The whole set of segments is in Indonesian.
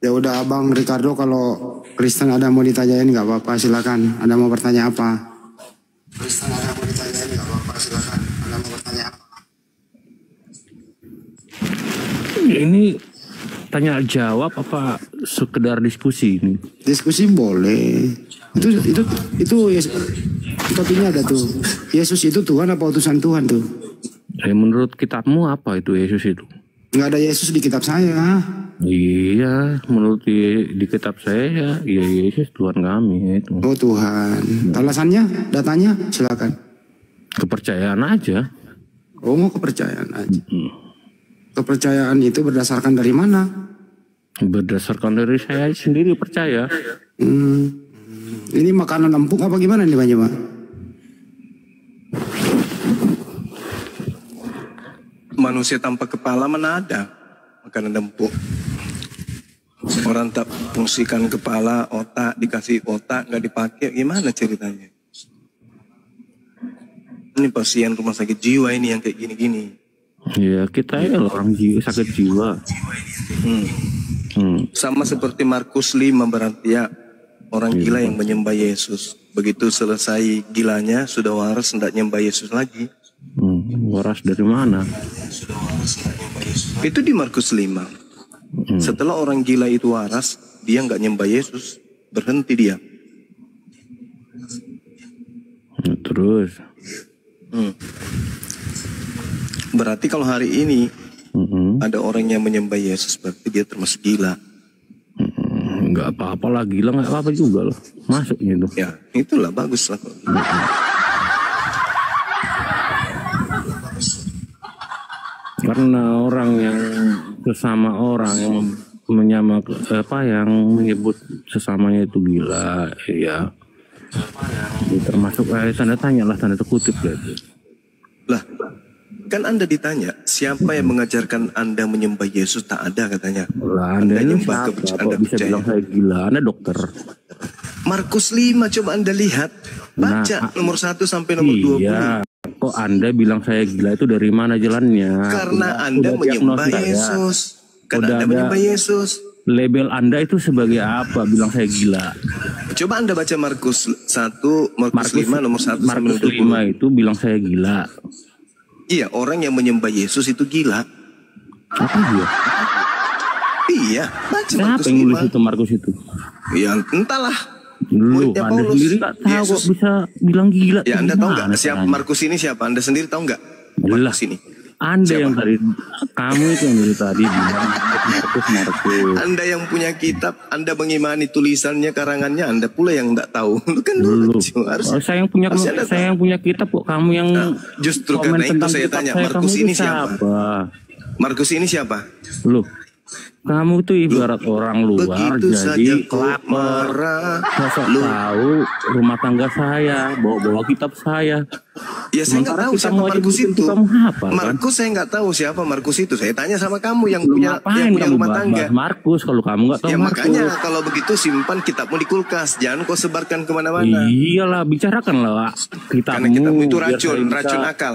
Ya udah Abang Ricardo, kalau Kristen ada mau ditanyain nggak apa-apa, silakan. Ada mau bertanya apa? Kristen ada mau ditanyain nggak apa-apa, silakan. Ada mau bertanya apa? Ini tanya jawab apa sekedar diskusi ini? Diskusi boleh. Itu topiknya ada tuh. Yesus itu Tuhan apa utusan Tuhan tuh? Menurut kitabmu apa itu Yesus itu? Nggak ada Yesus di kitab saya. Iya, menurut di kitab saya ya Yesus Tuhan kami itu. Oh Tuhan. Alasannya, datanya, silakan. Kepercayaan aja. Oh mau kepercayaan aja. Kepercayaan itu berdasarkan dari mana? Berdasarkan dari saya sendiri percaya. Ini makanan empuk apa gimana nih Pak Jema? Manusia tanpa kepala mana ada makanan empuk. Orang tak fungsikan kepala, otak, dikasih otak nggak dipakai, gimana ceritanya? Ini pasien rumah sakit jiwa ini yang kayak gini-gini. Ya kita ya orang sakit jiwa. Sama seperti Markus 5 berarti ya, orang gila yang menyembah Yesus. Begitu selesai gilanya sudah waras, tidak nyembah Yesus lagi. Waras dari mana? Itu di Markus 5. Setelah orang gila itu waras, dia nggak nyembah Yesus, berhenti dia. Terus? Berarti kalau hari ini ada orang yang menyembah Yesus, berarti dia termasuk gila. Nggak apa-apa lah, gila nggak apa-apa juga loh, masuk gitu. Ya itulah bagus lah. Karena orang yang sesama orang yang yang menyebut sesamanya itu gila, ya termasuk tanda tanya lah, tanda terkutip lah. Kan Anda ditanya, siapa yang mengajarkan Anda menyembah Yesus? Tak ada katanya. Lah, Anda nyembah Anda bisa percaya. Bilang saya gila, Anda dokter. Markus 5 coba Anda lihat, baca nomor 1 sampai nomor 20. Iya. Kok Anda bilang saya gila itu dari mana jalannya? Karena Anda menyembah Yesus. Karena Anda menyembah Yesus. Label Anda itu sebagai apa? Bilang saya gila. Coba Anda baca Markus 1, Markus 5 nomor 1 sampai 20. Markus 5 itu bilang saya gila. Iya, orang yang menyembah Yesus itu gila. Apa dia? Iya, baca Markus 5. Siapa yang nulis itu Markus itu? Ya entahlah. Lu Anda sendiri nggak tahu kok bisa bilang gila. Ya Anda tahu nggak siapa Markus ini siapa? Anda sendiri tahu nggak? Markus ini. Anda siapa? Yang tadi, kamu itu yang dari tadi bilang Markus. Anda yang punya kitab, Anda mengimani tulisannya, karangannya, Anda pula yang nggak tahu. Lu kan lucu. Saya yang punya kitab kok, kamu yang justru karena itu saya tanya, Markus ini siapa? Markus ini siapa? Lu. Kamu tuh ibarat orang luar jadi kelakar, sosok tahu rumah tangga saya, bawa kitab saya. Ya saya nggak tahu siapa Markus itu. Markus saya nggak tahu siapa Markus itu. Saya tanya sama kamu yang punya rumah tangga. Markus kalau kamu nggak tahu ya, Markus. Makanya kalau begitu simpan kitabmu di kulkas, jangan kau sebarkan kemana-mana. Iyalah, bicarakanlah kitabmu. Karena kitabmu itu racun akal,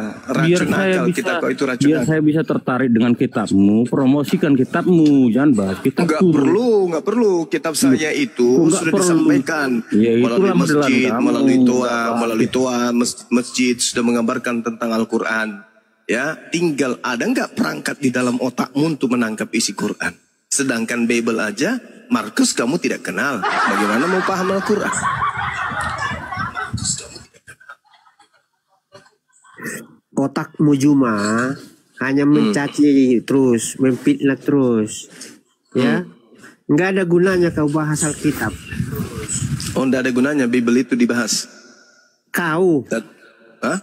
kitab kau itu racun. Biar saya bisa tertarik dengan kitabmu, promosikan kitabmu, jangan bahas kitabku. Nggak perlu. Kitab saya itu sudah disampaikan melalui toa, masjid sudah menggambarkan tentang Al-Quran. Ya, tinggal ada nggak perangkat di dalam otakmu untuk menangkap isi Quran. Sedangkan Bible aja, Markus kamu tidak kenal. Bagaimana mau paham Al-Quran? Otakmu cuma hanya mencaci terus, memfitnah terus, ya. Nggak ada gunanya kau bahas Alkitab. Oh, nggak ada gunanya Bible itu dibahas. Kau. Hah?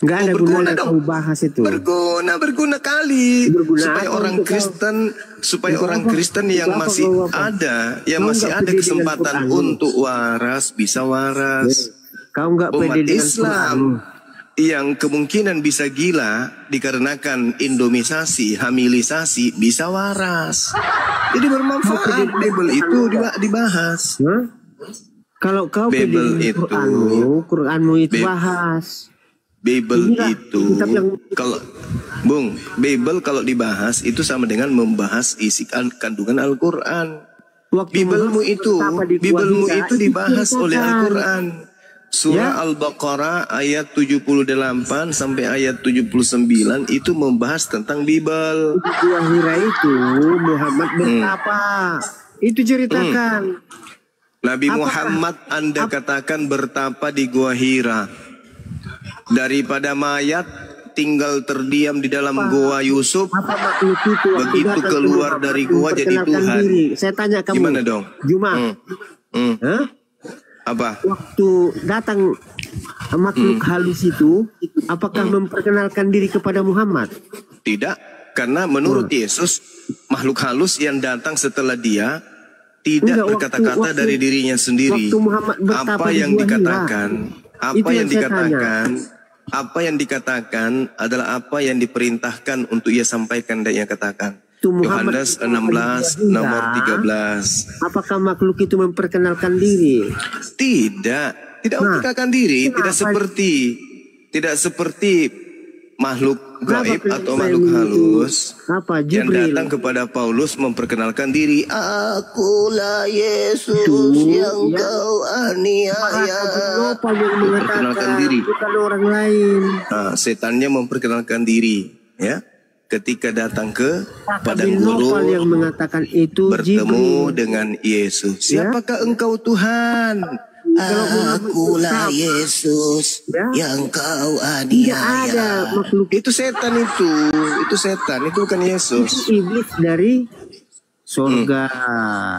Nggak ada gunanya kau bahas itu. Berguna kali. Supaya orang Kristen yang masih ada, kesempatan untuk waras, bisa waras. Kau nggak pede dengan Islam yang kemungkinan bisa gila dikarenakan indomisasi, hamilisasi, bisa waras. Jadi bermanfaat. Bible itu dibahas. Kalau kau Bible itu Quranmu itu bahas. Bible itu kalau Bible kalau dibahas itu sama dengan membahas isi kandungan Al-Quran. Bibelmu itu dibahas oleh Al-Quran. Surah Al-Baqarah ayat 78 sampai ayat 79 itu membahas tentang Bibel. Di Gua Hira itu Muhammad bertapa. Itu ceritakan. Nabi Muhammad Anda katakan bertapa di Gua Hira. Daripada mayat tinggal terdiam di dalam gua Yusuf, begitu keluar dari gua jadi Tuhan. Saya tanya kamu, gimana dong? Juma, apa? Waktu datang makhluk halus itu, apakah memperkenalkan diri kepada Muhammad? Tidak, karena menurut Yesus makhluk halus yang datang setelah dia tidak berkata-kata dari dirinya sendiri. Apa yang dikatakan, apa yang dikatakan adalah apa yang diperintahkan untuk ia sampaikan dan ia katakan. Yohanes 16 nomor 13. Apakah makhluk itu memperkenalkan diri? Tidak memperkenalkan diri, tidak seperti makhluk gaib atau makhluk halus yang datang kepada Paulus memperkenalkan diri. Akulah Yesus yang kau aniaya. Memperkenalkan diri. Bukan orang lain. Setannya memperkenalkan diri, ya. Ketika datang ke padang gurun yang mengatakan itu bertemu dengan Yesus. Siapakah engkau Tuhan? Akulah Yesus yang kau aniaya. Itu setan itu setan, itu bukan Yesus. Itu iblis dari surga.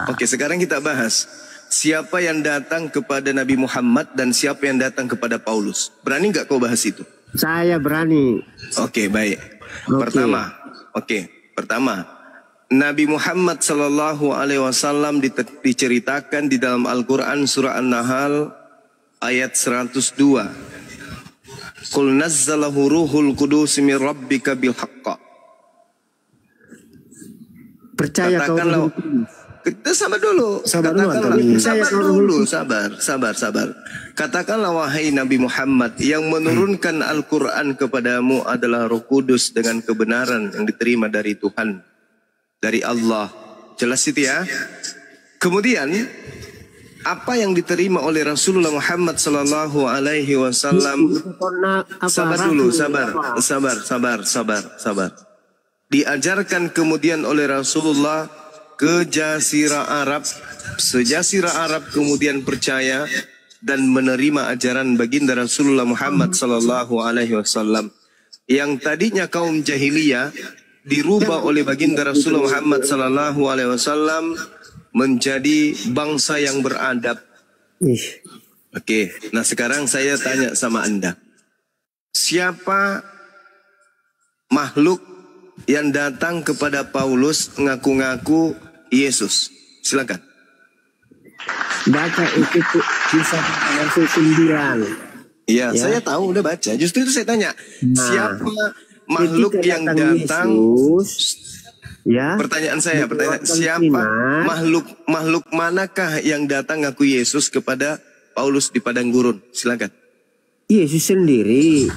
Oke, sekarang kita bahas siapa yang datang kepada Nabi Muhammad dan siapa yang datang kepada Paulus. Berani nggak kau bahas itu? Saya berani. Oke, baik. Pertama, Nabi Muhammad Sallallahu Alaihi Wasallam diceritakan di dalam Al-Quran surah An-Nahl ayat 102. Qul nazzalahu ruhul qudus min rabbika bil haqqa. Percaya kau? Kita sabar dulu. Sabar. Katakanlah wahai Nabi Muhammad, yang menurunkan Al-Quran kepadamu adalah Roh Kudus dengan kebenaran yang diterima dari Tuhan, dari Allah. Jelas itu ya. Kemudian apa yang diterima oleh Rasulullah Muhammad Sallallahu Alaihi Wasallam? Sabar dulu, sabar. Diajarkan kemudian oleh Rasulullah ke Jazirah Arab. Sejazirah Arab kemudian percaya dan menerima ajaran baginda Rasulullah Muhammad Sallallahu Alaihi Wasallam. Yang tadinya kaum jahiliyah dirubah oleh baginda Rasulullah Muhammad Sallallahu Alaihi Wasallam menjadi bangsa yang beradab. Oke, nah sekarang saya tanya sama Anda, siapa makhluk yang datang kepada Paulus ngaku-ngaku Yesus? Silakan. Baca itu kisah Rasul 9. Ya, saya tahu udah baca. Justru itu saya tanya, siapa makhluk yang datang? Pertanyaan saya, siapa makhluk manakah yang datang ngaku Yesus kepada Paulus di padang gurun? Silakan. Yesus sendiri.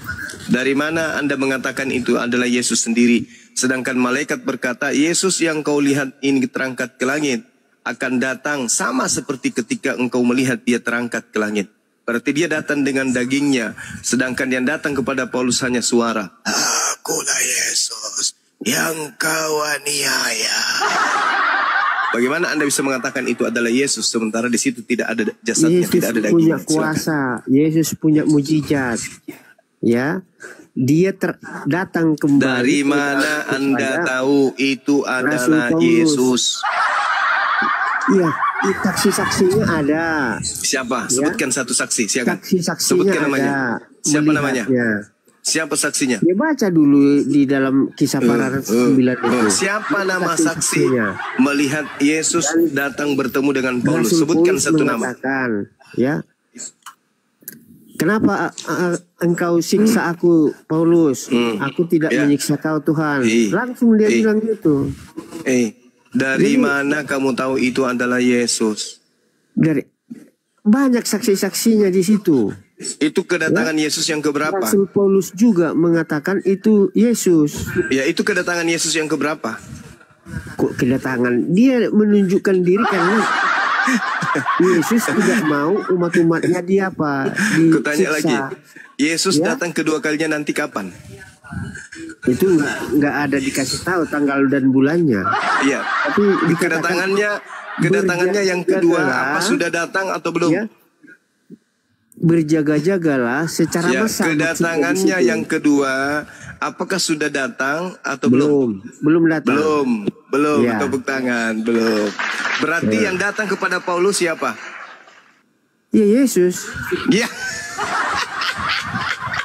Dari mana Anda mengatakan itu adalah Yesus sendiri? Sedangkan malaikat berkata, Yesus yang kau lihat ini terangkat ke langit akan datang sama seperti ketika engkau melihat dia terangkat ke langit. Berarti dia datang dengan dagingnya. Sedangkan yang datang kepada Paulus hanya suara. Akulah Yesus yang kau aniaya. Bagaimana Anda bisa mengatakan itu adalah Yesus sementara di situ tidak ada jasadnya, Yesus tidak ada dagingnya? Yesus punya kuasa, Yesus punya mujizat. Ya, dia datang kembali. Dari mana Anda tahu itu adalah Yesus? Iya, saksi-saksinya ada. Siapa? Sebutkan satu saksi. Siapa? Saksi-saksinya sebutkan namanya. ada. Siapa namanya? Siapa saksinya? Ya baca dulu di dalam kisah para 9 itu. Siapa nama saksi melihat Yesus datang bertemu dengan Paulus? Sebutkan satu nama. Ya. Kenapa engkau siksa aku, Paulus? Aku tidak menyiksa kau, Tuhan. Langsung dia bilang gitu. Dari mana kamu tahu itu adalah Yesus? Dari banyak saksi-saksinya di situ. Itu kedatangan Yesus yang keberapa? Rasul Paulus juga mengatakan itu Yesus. Ya, itu kedatangan Yesus yang keberapa? kok kedatangan? Dia menunjukkan diri karena Yesus tidak mau umat-umatnya dia apa? Kutanya lagi, Yesus datang kedua kalinya nanti kapan? Itu nggak ada dikasih tahu tanggal dan bulannya. Iya. Tapi kedatangannya yang kedua apa sudah datang atau belum? Ya. Berjaga-jagalah secara massal. Kedatangannya yang kedua apakah sudah datang atau belum? Belum datang. Belum. Tepuk tangan, belum. Berarti yang datang kepada Paulus siapa? Ya Yesus. Ya.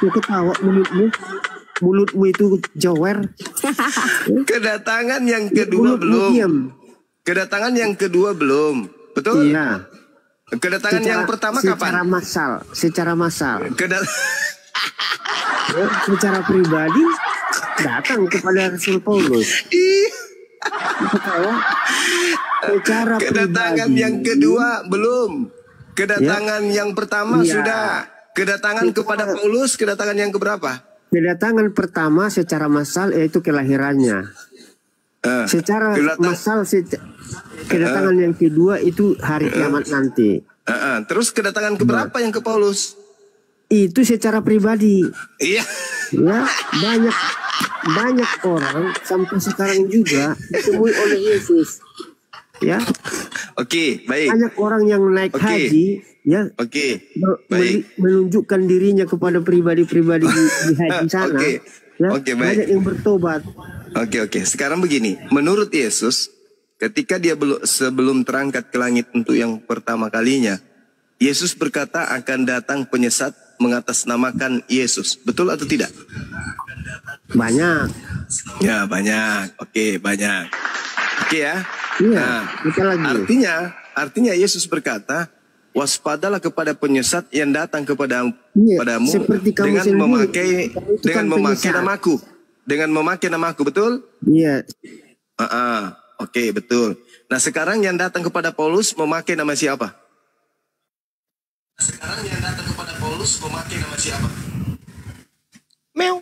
Lu ketawa mulutmu itu jawer. Kedatangan yang kedua belum. Kedatangan yang kedua belum. Betul? Iya. Kedatangan yang pertama kapan? Secara massal. Secara pribadi datang kepada Rasul Paulus. Kedatangan yang kedua belum. Kedatangan yang pertama sudah. Kedatangan kepada Paulus, kedatangan yang keberapa? Kedatangan pertama secara massal yaitu kelahirannya. Secara massal kedatangan yang kedua itu hari kiamat nanti. Terus kedatangan keberapa yang ke Paulus? Itu secara pribadi. Iya. Ya, banyak orang sampai sekarang juga ditemui oleh Yesus. Ya. Oke, baik. Banyak orang yang naik haji, ya. Menunjukkan dirinya kepada pribadi-pribadi di haji sana. Ya, banyak yang bertobat. Oke. Sekarang begini, menurut Yesus, ketika dia sebelum terangkat ke langit untuk yang pertama kalinya, Yesus berkata akan datang penyesat mengatasnamakan Yesus. Betul atau tidak? Banyak. Ya, banyak. Oke, banyak. Oke ya. Iya, artinya Yesus berkata, waspadalah kepada penyesat yang datang kepadamu dengan memakai namaku. Dengan memakai namaku, betul? Iya. Oke, betul. Nah, sekarang yang datang kepada Paulus memakai nama siapa? Meow.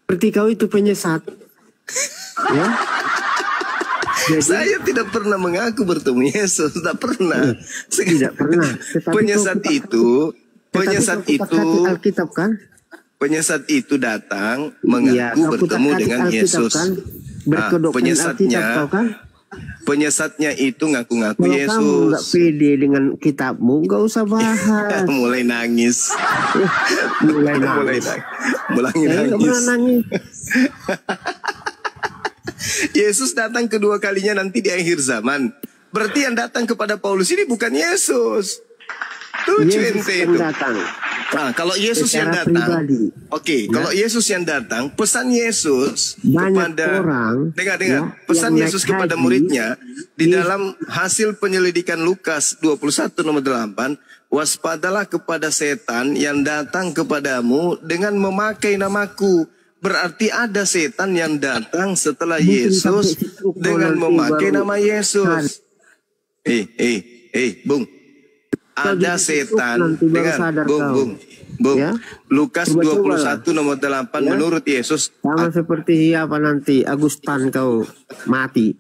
Seperti kau itu penyesat. Ya? Jadi, saya tidak pernah mengaku bertemu Yesus, tidak pernah. Tidak pernah. Penyesat itu Alkitab kan? Penyesat itu datang mengaku bertemu dengan Yesus. Kan? Penyesatnya itu ngaku-ngaku Yesus. Kamu nggak pede dengan kitabmu, nggak usah bahas. Mulai nangis. Mulai nangis. Yesus datang kedua kalinya nanti di akhir zaman. Berarti yang datang kepada Paulus ini bukan Yesus. Yesus yang datang. Nah, kalau Yesus yang datang, kalau Yesus yang datang, pesan Yesus kepada dengar, pesan Yesus kepada muridnya di dalam hasil penyelidikan Lukas 21 nomor 8, waspadalah kepada setan yang datang kepadamu dengan memakai namaku. Berarti ada setan yang datang setelah Yesus dengan memakai nama Yesus. Bung. Ada setan dengan Bung. Ya? Lukas 21 nomor 8 menurut Yesus sama seperti siapa nanti Agustan kau mati.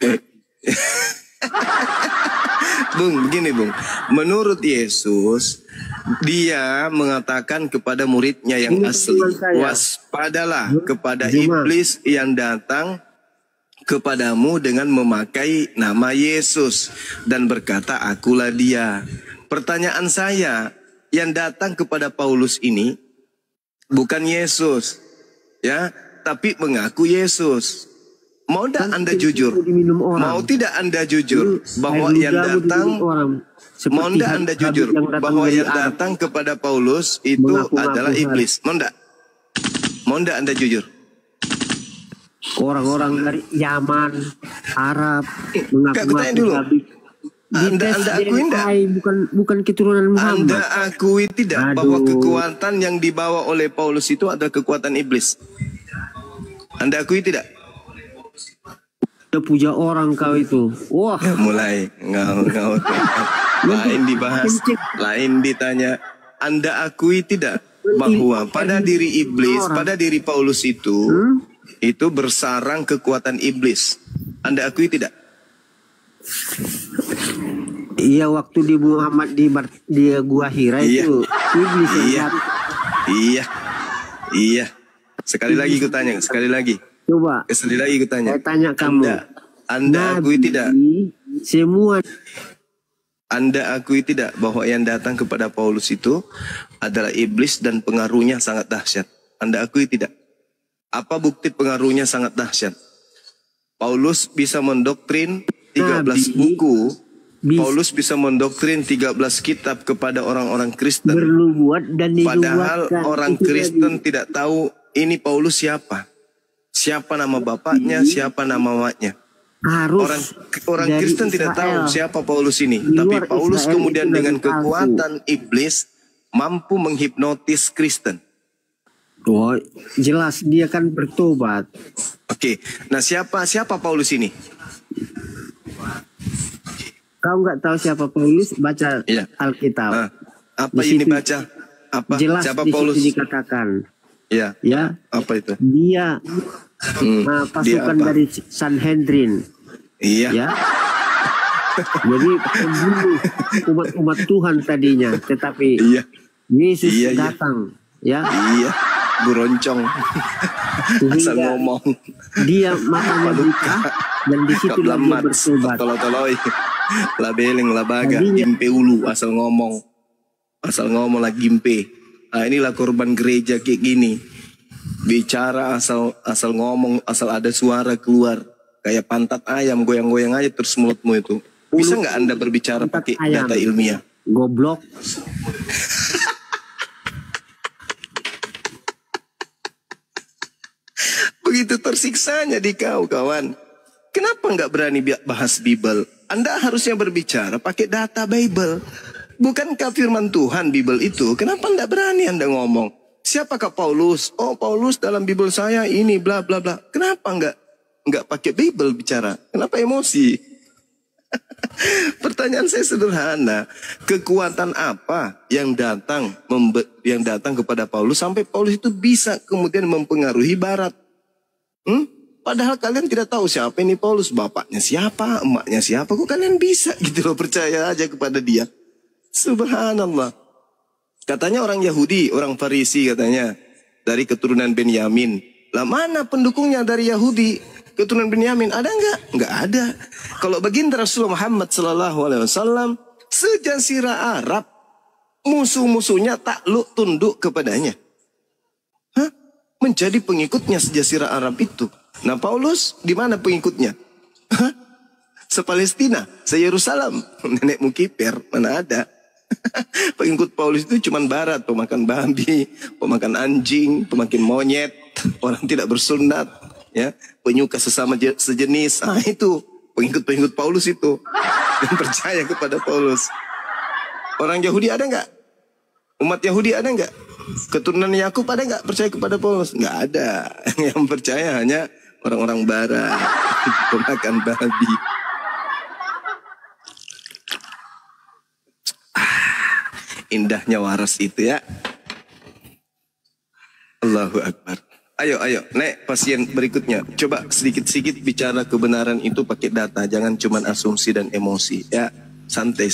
Bung, begini Bung. Menurut Yesus dia mengatakan kepada muridnya yang asli, waspadalah kepada iblis yang datang kepadamu dengan memakai nama Yesus dan berkata akulah dia. Pertanyaan saya, yang datang kepada Paulus ini bukan Yesus, ya, tapi mengaku Yesus. Mau tidak Anda jujur? Mau tidak Anda jujur bahwa yang datang? Mau tidak Anda jujur bahwa yang datang kepada Paulus itu adalah iblis? Mau tidak? Mau tidak Anda jujur? Orang-orang dari Yaman, Arab mengaku Anda akui tidak? Bukan keturunan Muhammad. Anda akui tidak bahwa kekuatan yang dibawa oleh Paulus itu adalah kekuatan iblis? Anda akui tidak? Dia puja orang kau itu. Wah. Mulai ngau. Lain dibahas, lain ditanya. Anda akui tidak bahwa pada diri iblis, pada diri Paulus itu bersarang kekuatan iblis. Anda akui tidak? Iya, waktu di Muhammad di Gua Hira itu iblis yang Iya. Sekali lagi ku tanya, sekali lagi. Coba. Sekali lagi ku tanya. Saya tanya kamu. Anda akui tidak? Semua. Anda akui tidak bahwa yang datang kepada Paulus itu adalah iblis dan pengaruhnya sangat dahsyat? Anda akui tidak? Apa bukti pengaruhnya sangat dahsyat? Paulus bisa mendoktrin 13 buku. Paulus bisa mendoktrin 13 kitab kepada orang-orang Kristen. Padahal orang Kristen tidak tahu ini Paulus siapa. Siapa nama bapaknya, siapa nama mamanya. Orang Kristen tidak tahu siapa Paulus ini. Tapi Paulus kemudian dengan kekuatan iblis mampu menghipnotis Kristen. Oh, jelas dia kan bertobat. Oke, nah siapa Paulus ini? Kau nggak tahu siapa Paulus? Baca Alkitab. Apa yang dibaca? Apa? Jelas siapa di Paulus? situ dikatakan. Ya. Apa itu? Dia pasukan dari Sanhedrin. Iya. Ya. Jadi pembunuh umat Tuhan tadinya, tetapi Yesus datang. Ya. Iya. Buroncong. Asal ngomong. Dia matanya buka dan di situ dia bertobat. Toloi. Labeleng labaga gimpe ulu asal ngomong lah gimpe. Inilah korban gereja kayak gini. Bicara asal ngomong, asal ada suara keluar kayak pantat ayam goyang-goyang aja terus mulutmu itu. Bisa nggak Anda berbicara pakai data ilmiah? Goblok. Begitu tersiksanya di kau, kawan. Kenapa nggak berani bahas Bible? Anda harusnya berbicara pakai data Bible. Bukankah firman Tuhan Bible itu? Kenapa nggak berani Anda ngomong? Siapakah Paulus? Oh, Paulus dalam Bible saya ini bla bla bla. Kenapa nggak pakai Bible bicara? Kenapa emosi? Pertanyaan saya sederhana. Kekuatan apa yang datang kepada Paulus sampai Paulus itu bisa kemudian mempengaruhi Barat? Padahal kalian tidak tahu siapa ini Paulus, bapaknya siapa, emaknya siapa, kok kalian bisa gitu loh, percaya aja kepada dia. Subhanallah. Katanya orang Yahudi, orang Farisi katanya, dari keturunan Benyamin. Lah mana pendukungnya dari Yahudi, keturunan Benyamin, ada nggak? Nggak ada. Kalau baginda Rasulullah Muhammad SAW, sejazirah Arab, musuh-musuhnya takluk tunduk kepadanya. Menjadi pengikutnya sejazirah Arab itu. Nah Paulus di mana pengikutnya? Se-Palestina, se-Yerusalem. Nenekmu kiper, mana ada? Pengikut Paulus itu cuma Barat, pemakan babi, pemakan anjing, pemakan monyet, orang tidak bersunat, ya, penyuka sesama sejenis. Itu pengikut Paulus itu yang percaya kepada Paulus. Orang Yahudi ada nggak? Umat Yahudi ada nggak? Keturunan Yakub ada nggak percaya kepada Paulus? Nggak ada. Yang percaya hanya orang-orang Barat, pemakan babi. Indahnya waras itu ya. Allahu Akbar. Ayo, Nek, pasien berikutnya. Coba sedikit-sedikit bicara kebenaran itu pakai data. Jangan cuma asumsi dan emosi. Ya, santai.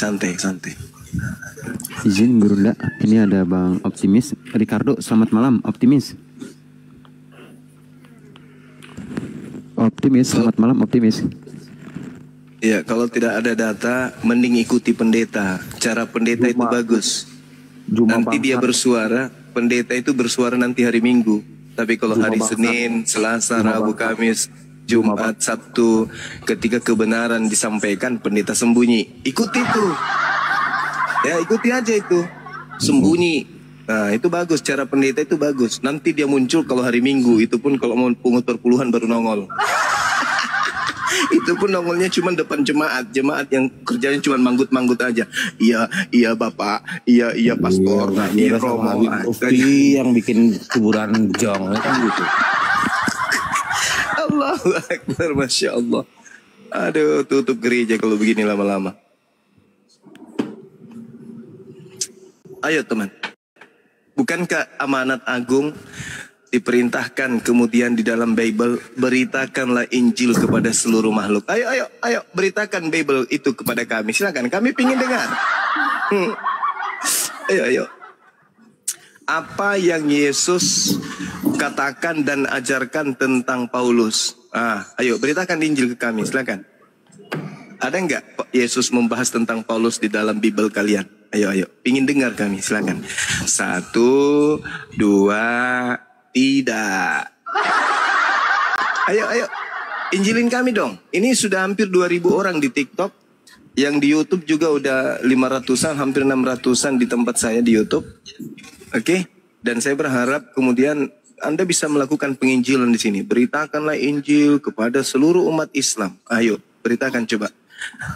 Izin Gurunda, ini ada Bang Optimis. Ricardo, selamat malam, Optimis. Selamat malam, Optimis. Ya, kalau tidak ada data, mending ikuti pendeta. Cara pendeta itu bagus. Nanti dia bersuara, pendeta itu bersuara nanti hari Minggu. Tapi kalau hari Senin, Selasa, Rabu, Kamis, Jumat, Sabtu, ketika kebenaran disampaikan, pendeta sembunyi. Ikuti itu. Ya, ikuti aja itu. Sembunyi. Nah, itu bagus. Cara pendeta itu bagus. Nanti dia muncul kalau hari Minggu. Itu pun kalau mau pungut perpuluhan baru nongol. Itu pun nongolnya cuma depan jemaat. Jemaat yang kerjanya cuma manggut-manggut aja. Iya Bapak. Iya Pastor. Iya Romo. Yang bikin kuburan jong. Kan gitu. Allahu Akbar. Masya Allah. Aduh, tutup gereja kalau begini lama-lama. Ayo teman. Bukankah amanat agung diperintahkan kemudian di dalam Bible, beritakanlah Injil kepada seluruh makhluk. Ayo, beritakan Bible itu kepada kami. Silakan, kami ingin dengar. Ayo. Apa yang Yesus katakan dan ajarkan tentang Paulus? Ayo, beritakan Injil ke kami. Silakan. Ada enggak Yesus membahas tentang Paulus di dalam Bible kalian? Ayo, ingin dengar kami. Silakan. 1, 2, tidak. Ayo. Injilin kami dong. Ini sudah hampir 2.000 orang di TikTok. Yang di YouTube juga udah 500-an, hampir 600-an di tempat saya di YouTube. Oke. Dan saya berharap kemudian Anda bisa melakukan penginjilan di sini. Beritakanlah Injil kepada seluruh umat Islam. Ayo, beritakan coba.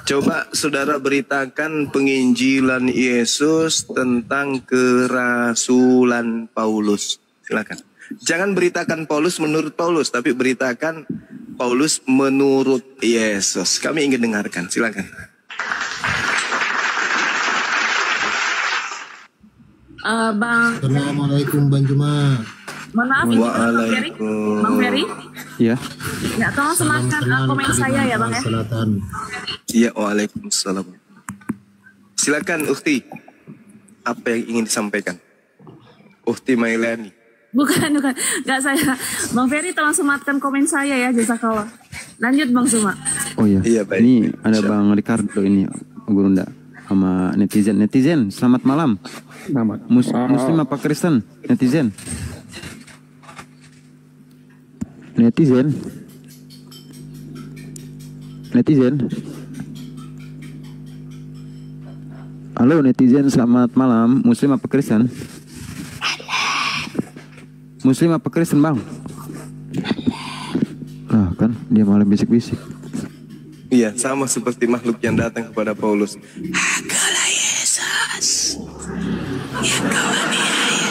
Coba saudara beritakan penginjilan Yesus tentang kerasulan Paulus. Silakan. Jangan beritakan Paulus menurut Paulus, tapi beritakan Paulus menurut Yesus. Kami ingin dengarkan, silakan. Bang. Assalamualaikum Bang Juma. Mohon maaf, ini Bang Ferry. Ya. Ya, tolong sematkan komen saya ya Bang ya. Iya, waalaikumsalam. Silakan Ukti. Apa yang ingin disampaikan? Ukti Mailani. Bukan. Enggak saya. Bang Ferry tolong sematkan komen saya ya, jazakallah. Lanjut Bang Suma. Oh iya. Iya, baik. Ini ada Bang Ricardo ini, Gurunda. Sama netizen. Selamat malam. Muslim apa Kristen? Netizen. Halo netizen, selamat malam. Muslim apa Kristen? Muslim apa Kristen Bang? Nah kan dia malah bisik-bisik. Iya, sama seperti makhluk yang datang kepada Paulus. Akulah Yesus yang kau aniaya.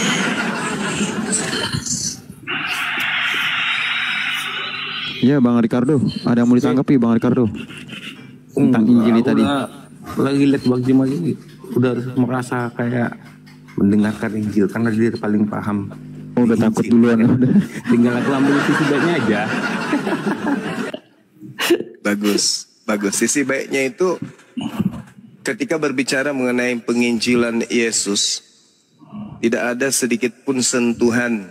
Ya Bang Ricardo, ada yang mau ditanggapi Bang Ricardo tentang Injil tadi? Lagi lihat Bang Jim lagi, udah merasa kayak mendengarkan Injil karena dia paling paham. Oh, udah takut duluan. Tinggal aku ambil sisi baiknya aja. Bagus. Sisi baiknya itu ketika berbicara mengenai penginjilan Yesus, tidak ada sedikit pun sentuhan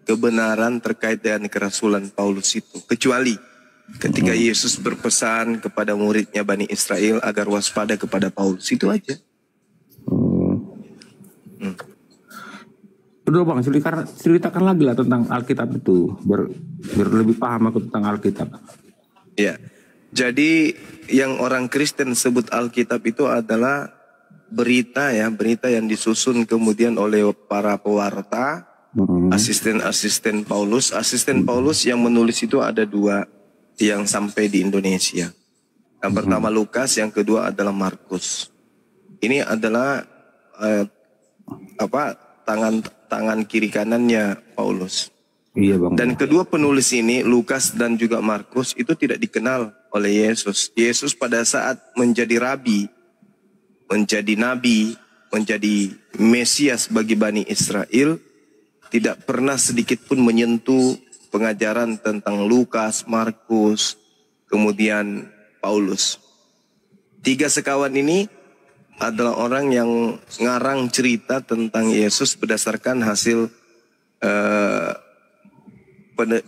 kebenaran terkait dengan kerasulan Paulus itu, kecuali ketika Yesus berpesan kepada muridnya Bani Israel agar waspada kepada Paulus, itu aja. Udah Bang, ceritakan lagi lah tentang Alkitab itu, biar lebih paham aku tentang Alkitab. Ya, jadi yang orang Kristen sebut Alkitab itu adalah berita yang disusun kemudian oleh para pewarta, asisten Paulus. Asisten Paulus yang menulis itu ada 2 yang sampai di Indonesia. Yang pertama Lukas, yang kedua adalah Markus. Ini adalah tangan kiri kanannya Paulus. Iya Bang. Dan kedua penulis ini, Lukas dan juga Markus, itu tidak dikenal oleh Yesus. Yesus pada saat menjadi rabi, menjadi nabi, menjadi Mesias bagi Bani Israel, tidak pernah sedikit pun menyentuh pengajaran tentang Lukas, Markus, kemudian Paulus. 3 sekawan ini adalah orang yang ngarang cerita tentang Yesus berdasarkan hasil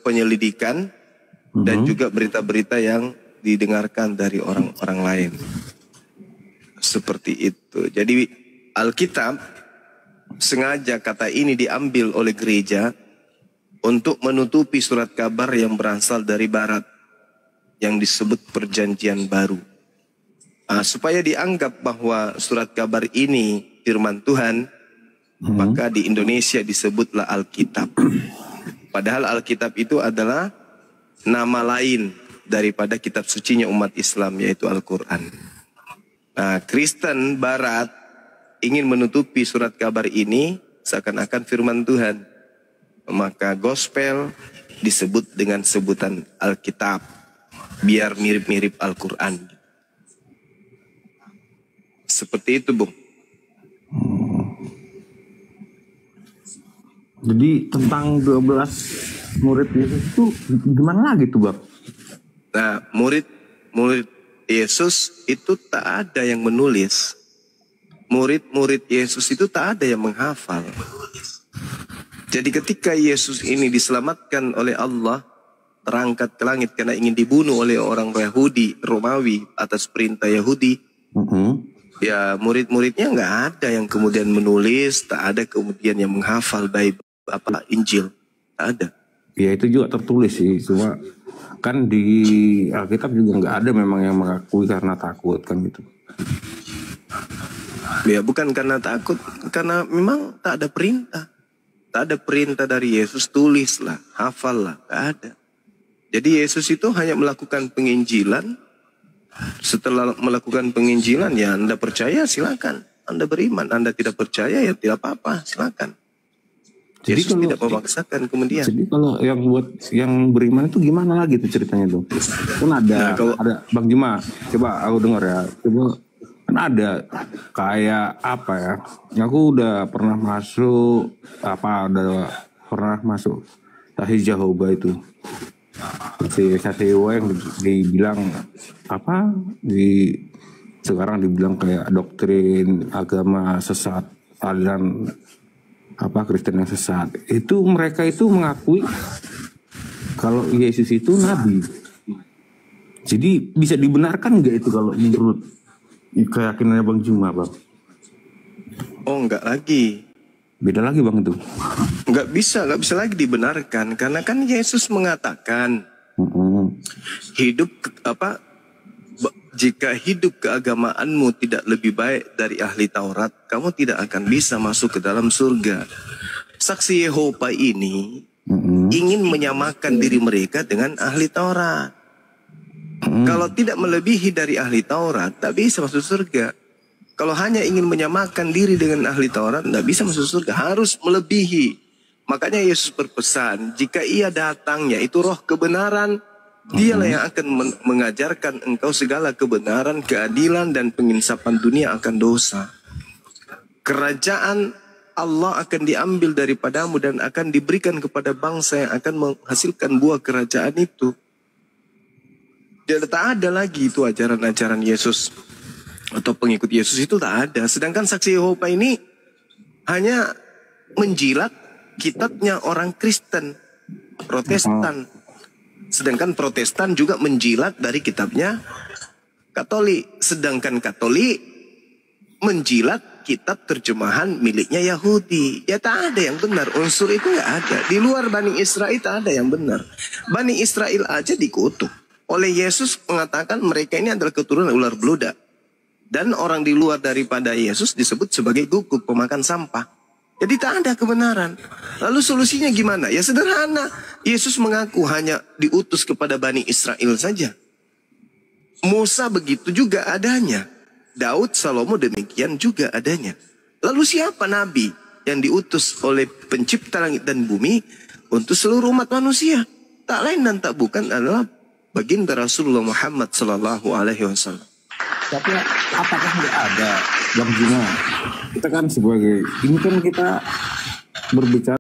penyelidikan dan juga berita-berita yang didengarkan dari orang-orang lain. Seperti itu. Jadi Alkitab sengaja kata ini diambil oleh gereja untuk menutupi surat kabar yang berasal dari barat yang disebut Perjanjian Baru. Supaya dianggap bahwa surat kabar ini firman Tuhan, maka di Indonesia disebutlah Alkitab. Padahal Alkitab itu adalah nama lain daripada kitab sucinya umat Islam, yaitu Al-Quran. Nah, Kristen Barat ingin menutupi surat kabar ini seakan-akan firman Tuhan. Maka gospel disebut dengan sebutan Alkitab, biar mirip-mirip Al-Quran. Seperti itu, Bung. Jadi tentang 12 murid Yesus itu gimana lagi tuh, Bang? Nah, murid Yesus itu tak ada yang menulis. Murid-murid Yesus itu tak ada yang menghafal. Jadi ketika Yesus ini diselamatkan oleh Allah, terangkat ke langit karena ingin dibunuh oleh orang Yahudi, Romawi atas perintah Yahudi. Ya murid-muridnya nggak ada yang kemudian menulis, tak ada kemudian yang menghafal Bible, Injil, tak ada. Ya itu juga tertulis sih, cuma kan di Alkitab juga nggak ada memang yang mengakui karena takut kan gitu. Ya bukan karena takut, karena memang tak ada perintah. Tak ada perintah dari Yesus, tulislah, hafallah, tak ada. Jadi Yesus itu hanya melakukan penginjilan. Setelah melakukan penginjilan, ya Anda percaya silakan, Anda beriman. Anda tidak percaya ya tidak apa-apa, silakan. Jadi Yesus kalau, tidak memaksakan kemudian. Jadi kalau yang beriman itu gimana lagi tuh ceritanya tuh? Kan ada, ada Bang Juma, coba aku dengar ya. Coba kan ada kayak apa ya? Aku udah pernah masuk Tahis Jehovah itu. Saksi yang dibilang apa? Sekarang dibilang kayak doktrin agama sesat, aliran Kristen yang sesat. Itu mereka itu mengakui kalau Yesus itu nabi. Jadi bisa dibenarkan nggak itu kalau menurut keyakinannya Bang Juma, Bang? Oh, enggak lagi. Beda lagi, Bang, itu. Enggak bisa lagi dibenarkan karena kan Yesus mengatakan jika hidup keagamaanmu tidak lebih baik dari ahli Taurat, kamu tidak akan bisa masuk ke dalam surga. Saksi Yehova ini ingin menyamakan diri mereka dengan ahli Taurat. Kalau tidak melebihi dari ahli Taurat, tak bisa masuk surga. Kalau hanya ingin menyamakan diri dengan ahli Taurat, tak bisa masuk surga. Harus melebihi. Makanya Yesus berpesan, jika ia datang, yaitu roh kebenaran, dialah yang akan mengajarkan engkau segala kebenaran, keadilan, dan penginsapan dunia akan dosa. Kerajaan Allah akan diambil daripadamu dan akan diberikan kepada bangsa yang akan menghasilkan buah kerajaan itu. Dia tak ada lagi itu ajaran-ajaran Yesus atau pengikut Yesus itu tak ada. Sedangkan saksi Yehova ini hanya menjilat kitabnya orang Kristen, Protestan. Sedangkan Protestan juga menjilat dari kitabnya Katolik. Sedangkan Katolik menjilat kitab terjemahan miliknya Yahudi. Ya tak ada yang benar. Unsur itu nggak ada. Di luar Bani Israel tak ada yang benar. Bani Israel aja dikutuk. Oleh Yesus mengatakan mereka ini adalah keturunan ular beludak. Dan orang di luar daripada Yesus disebut sebagai guguk, pemakan sampah. Jadi tak ada kebenaran. Lalu solusinya gimana? Ya sederhana. Yesus mengaku hanya diutus kepada Bani Israel saja. Musa begitu juga adanya. Daud, Salomo demikian juga adanya. Lalu siapa nabi yang diutus oleh pencipta langit dan bumi untuk seluruh umat manusia? Tak lain dan tak bukan adalah baginda Rasulullah Muhammad Sallallahu Alaihi Wasallam. Tapi apakah tidak ada, Bang Juma? Kita kan sebagai ini kan kita berbicara